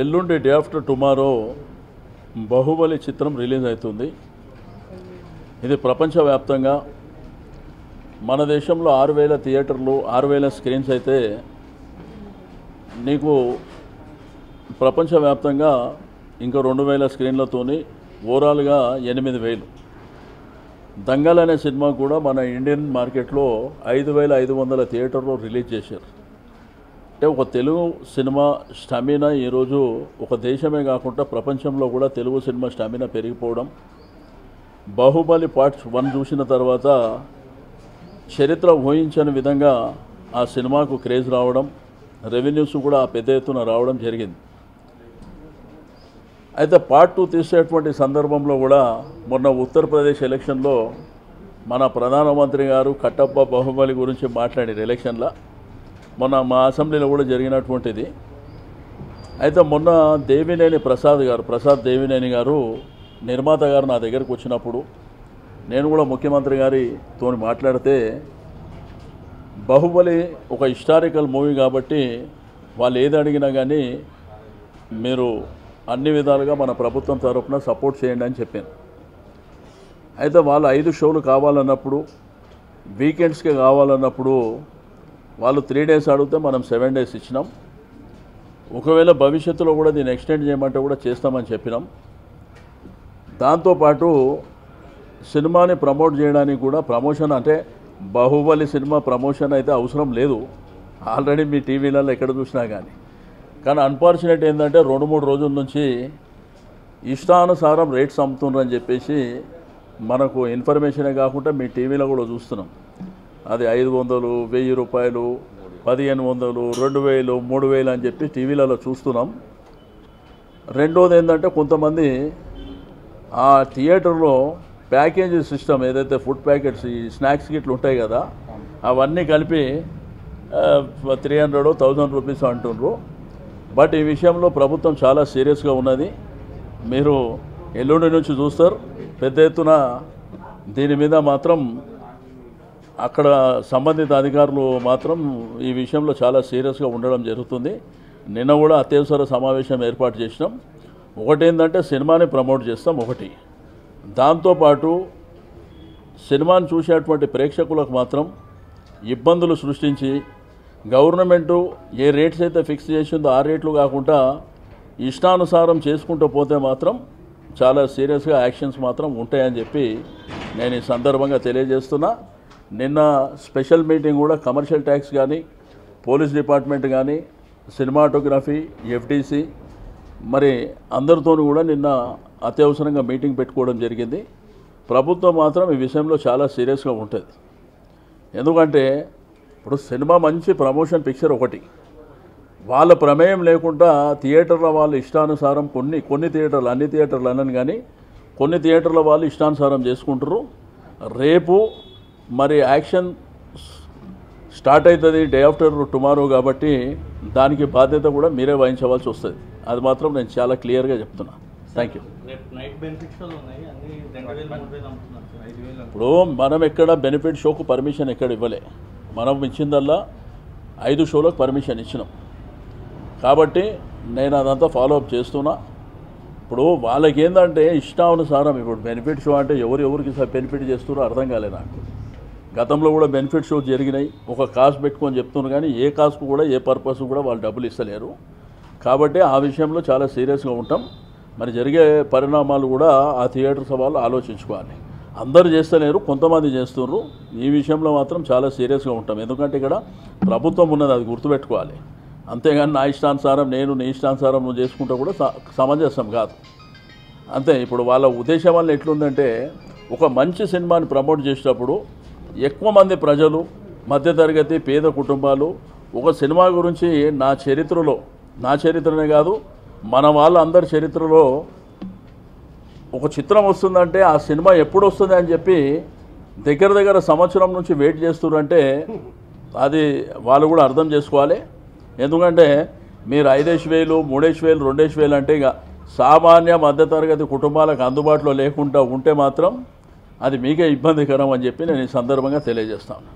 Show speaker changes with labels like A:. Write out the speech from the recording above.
A: ఎల్లుండి day after tomorrow Baahubali చిత్రం release అవుతుంది. ఇది ప్రపంచవ్యాప్తంగా మన దేశంలో 6000 థియేటర్లు 6000 స్క్రీన్స్ అయితే నీకు ప్రపంచవ్యాప్తంగా ఇంకా 2000 స్క్రీన్లతోని ఓవరాల్గా 8000. దంగల్ అనే సినిమా కూడా మన ఇండియన్ మార్కెట్లో 5500 థియేటర్లో రిలీజ్ చేశారు. అంటే ఒక తెలుగు సినిమా స్టామినా ఈరోజు ఒక దేశమే కాకుండా ప్రపంచంలో కూడా తెలుగు సినిమా స్టామినా పెరిగిపోవడం, బాహుబలి పార్ట్ 1 చూసిన తర్వాత చరిత్ర ఊహించని విధంగా ఆ సినిమాకు క్రేజ్ రావడం, రెవెన్యూస్ కూడా పెద్ద ఎత్తున రావడం జరిగింది. అయితే పార్ట్ 2 తీసేటువంటి సందర్భంలో కూడా మొన్న ఉత్తరప్రదేశ్ ఎలక్షన్లో మన ప్రధానమంత్రి గారు కట్టప్ప బాహుబలి గురించి మాట్లాడారు ఎలక్షన్లో. మొన్న మా అసెంబ్లీలో కూడా జరిగినటువంటిది. అయితే మొన్న ప్రసాద్ దేవినేని గారు నిర్మాత గారు నా దగ్గరకు వచ్చినప్పుడు నేను కూడా ముఖ్యమంత్రి గారితో మాట్లాడితే, బాహుబలి ఒక హిస్టారికల్ మూవీ కాబట్టి వాళ్ళు ఏది అడిగినా కానీ మీరు అన్ని విధాలుగా మన ప్రభుత్వం తరఫున సపోర్ట్ చేయండి అని చెప్పాను. అయితే వాళ్ళు 5 షోలు కావాలన్నప్పుడు, వీకెండ్స్కే కావాలన్నప్పుడు వాళ్ళు 3 డేస్ అడిగితే మనం 7 డేస్ ఇచ్చినాం. ఒకవేళ భవిష్యత్తులో కూడా దీన్ని ఎక్స్టెండ్ చేయమంటే కూడా చేస్తామని చెప్పినాం. దాంతోపాటు సినిమాని ప్రమోట్ చేయడానికి కూడా ప్రమోషన్, అంటే బాహుబలి సినిమా ప్రమోషన్ అయితే అవసరం లేదు, ఆల్రెడీ మీ టీవీలలో ఎక్కడ చూసినా కానీ అన్ఫార్చునేట్ ఏంటంటే 2-3 రోజుల నుంచి ఇష్టానుసారం రేట్స్ అమ్ముతుండ్రని చెప్పేసి మనకు ఇన్ఫర్మేషనే కాకుండా మీ టీవీలో కూడా చూస్తున్నాం. అది 500, 1000 రూపాయలు, 1500, 2000, 3000 అని చెప్పి టీవీలలో చూస్తున్నాం. రెండోది ఏంటంటే కొంతమంది ఆ థియేటర్లో ప్యాకేజీ సిస్టమ్ ఏదైతే ఫుడ్ ప్యాకెట్స్, ఈ స్నాక్స్ గిట్లు ఉంటాయి కదా, అవన్నీ కలిపి 300, 1000 రూపీస్ అంటుండ్రు. బట్ ఈ విషయంలో ప్రభుత్వం చాలా సీరియస్గా ఉన్నది. మీరు ఎల్లుండి నుంచి చూస్తారు పెద్ద ఎత్తున దీని మీద మాత్రం అక్కడ సంబంధిత అధికారులు మాత్రం ఈ విషయంలో చాలా సీరియస్గా ఉండడం జరుగుతుంది. నిన్న కూడా అత్యవసర సమావేశం ఏర్పాటు చేసినాం. ఒకటి ఏంటంటే సినిమాని ప్రమోట్ చేస్తాం ఒకటి, దాంతోపాటు సినిమాని చూసేటువంటి ప్రేక్షకులకు మాత్రం ఇబ్బందులు సృష్టించి గవర్నమెంటు ఏ రేట్స్ అయితే ఫిక్స్ చేసిందో ఆ రేట్లు కాకుండా ఇష్టానుసారం చేసుకుంటూ పోతే మాత్రం చాలా సీరియస్గా యాక్షన్స్ మాత్రం ఉంటాయని చెప్పి నేను ఈ సందర్భంగా తెలియజేస్తున్నా. నిన్న స్పెషల్ మీటింగ్ కూడా కమర్షియల్ ట్యాక్స్ కానీ, పోలీస్ డిపార్ట్మెంట్ కానీ, సినిమాటోగ్రఫీ, ఎఫ్టీసీ మరి అందరితో కూడా నిన్న అత్యవసరంగా మీటింగ్ పెట్టుకోవడం జరిగింది. ప్రభుత్వం మాత్రం ఈ విషయంలో చాలా సీరియస్గా ఉంటుంది. ఎందుకంటే ఇప్పుడు సినిమా మంచి ప్రమోషన్ పిక్చర్ ఒకటి, వాళ్ళ ప్రమేయం లేకుండా థియేటర్ల వాళ్ళు ఇష్టానుసారం కొన్ని థియేటర్లు, అన్ని థియేటర్లు అనని కానీ కొన్ని థియేటర్ల వాళ్ళు ఇష్టానుసారం చేసుకుంటారు. రేపు మరి యాక్షన్ స్టార్ట్ అవుతుంది డే ఆఫ్టర్ టుమారో కాబట్టి దానికి బాధ్యత కూడా మీరే వహించవలసి వస్తుంది. అది మాత్రం నేను చాలా క్లియర్గా చెప్తున్నా. Thank you. ఇప్పుడు మనం ఎక్కడ బెనిఫిట్ షోకు పర్మిషన్ ఎక్కడ ఇవ్వలే, మనం ఇచ్చిందల్లా 5 షోలకు పర్మిషన్ ఇచ్చినాం. కాబట్టి నేను అదంతా ఫాలోఅప్ చేస్తున్నా. ఇప్పుడు వాళ్ళకి ఏంటంటే ఇష్టానుసారం, ఇప్పుడు బెనిఫిట్ షో అంటే ఎవరికి బెనిఫిట్ చేస్తున్నారో అర్థం కాలేదు నాకు. గతంలో కూడా బెనిఫిట్ షో జరిగినాయి, ఒక కాస్ట్ పెట్టుకొని చెప్తున్నారు కానీ ఏ కాస్ట్కు కూడా ఏ పర్పస్ కూడా వాళ్ళు డబ్బులు ఇస్తలేరు. కాబట్టి ఆ విషయంలో చాలా సీరియస్గా ఉంటాం. మరి జరిగే పరిణామాలు కూడా ఆ థియేటర్స్ వాళ్ళు ఆలోచించుకోవాలి. అందరూ చేస్తలేరు, కొంతమంది చేస్తున్నారు. ఈ విషయంలో మాత్రం చాలా సీరియస్గా ఉంటాం. ఎందుకంటే ఇక్కడ ప్రభుత్వం ఉన్నది, అది గుర్తుపెట్టుకోవాలి. అంతేగాని నా ఇష్టానుసారం నీ ఇష్టానుసారం నువ్వు చేసుకుంటూ కూడా సమంజసం కాదు. అంతే. ఇప్పుడు వాళ్ళ ఉద్దేశం వల్ల ఎట్లుందంటే ఒక మంచి సినిమాని ప్రమోట్ చేసేటప్పుడు ఎక్కువ మంది ప్రజలు, మధ్యతరగతి పేద కుటుంబాలు ఒక సినిమా గురించి నా చరిత్రనే కాదు మన వాళ్ళందరి చరిత్రలో ఒక చిత్రం వస్తుందంటే ఆ సినిమా ఎప్పుడు వస్తుంది అని చెప్పి దగ్గర సంవత్సరం నుంచి వెయిట్ చేస్తున్నారంటే అది వాళ్ళు కూడా అర్థం చేసుకోవాలి. ఎందుకంటే మీరు 5,000, 3,000, 2,000 అంటే ఇక సామాన్య మధ్యతరగతి కుటుంబాలకు అందుబాటులో లేకుండా ఉంటే మాత్రం అది మీకే ఇబ్బందికరం అని చెప్పి నేను ఈ సందర్భంగా తెలియజేస్తాను.